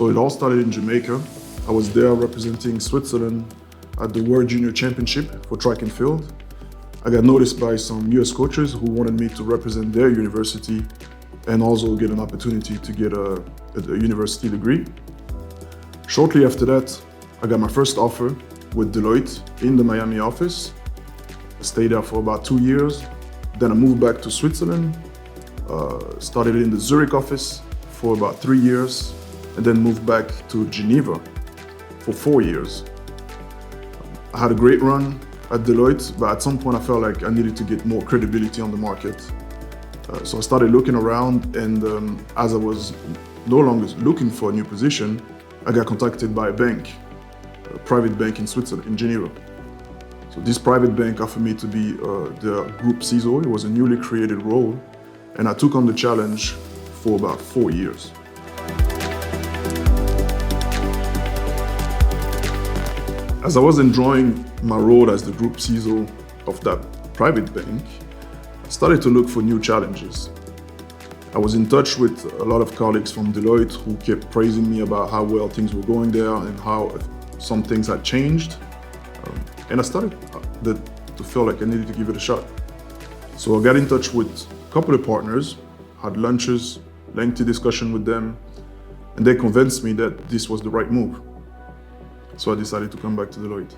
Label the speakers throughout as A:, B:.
A: So it all started in Jamaica. I was there representing Switzerland at the World Junior Championship for track and field. I got noticed by some US coaches who wanted me to represent their university and also get an opportunity to get a university degree. Shortly after that, I got my first offer with Deloitte in the Miami office. I stayed there for about 2 years. Then I moved back to Switzerland, started in the Zurich office for about 3 years, and then moved back to Geneva for 4 years. I had a great run at Deloitte, but at some point I felt like I needed to get more credibility on the market. So I started looking around, and as I was no longer looking for a new position, I got contacted by a bank, a private bank in Switzerland, in Geneva. So this private bank offered me to be the group CISO. It was a newly created role, and I took on the challenge for about 4 years. As I was enjoying my role as the group CISO of that private bank, I started to look for new challenges. I was in touch with a lot of colleagues from Deloitte who kept praising me about how well things were going there and how some things had changed. And I started to feel like I needed to give it a shot. So I got in touch with a couple of partners, had lunches, lengthy discussion with them, and they convinced me that this was the right move. So I decided to come back to Deloitte.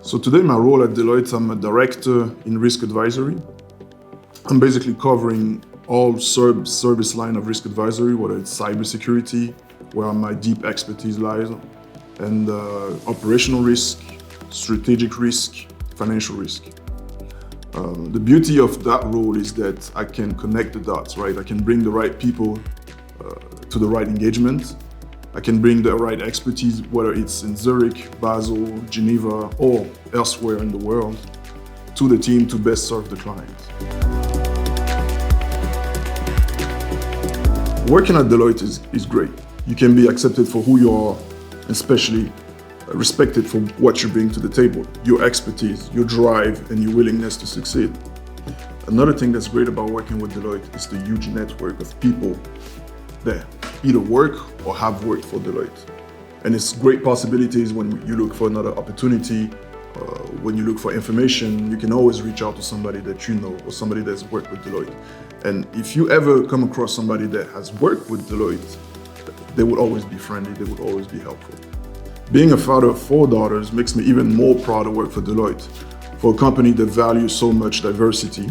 A: So today my role at Deloitte, I'm a director in risk advisory. I'm basically covering all service line of risk advisory, whether it's cybersecurity, where my deep expertise lies, and operational risk, strategic risk, financial risk. The beauty of that role is that I can connect the dots, right? I can bring the right people to the right engagement. I can bring the right expertise, whether it's in Zurich, Basel, Geneva, or elsewhere in the world, to the team to best serve the client. Working at Deloitte is great. You can be accepted for who you are, especially respected for what you bring to the table, your expertise, your drive, and your willingness to succeed. Another thing that's great about working with Deloitte is the huge network of people that either work or have worked for Deloitte. And it's great possibilities when you look for another opportunity, when you look for information, you can always reach out to somebody that you know or somebody that's worked with Deloitte. And if you ever come across somebody that has worked with Deloitte, they would always be friendly, they would always be helpful. Being a father of 4 daughters makes me even more proud to work for Deloitte, for a company that values so much diversity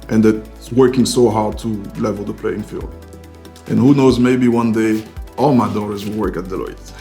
A: and that's working so hard to level the playing field. And who knows, maybe one day all my daughters will work at Deloitte.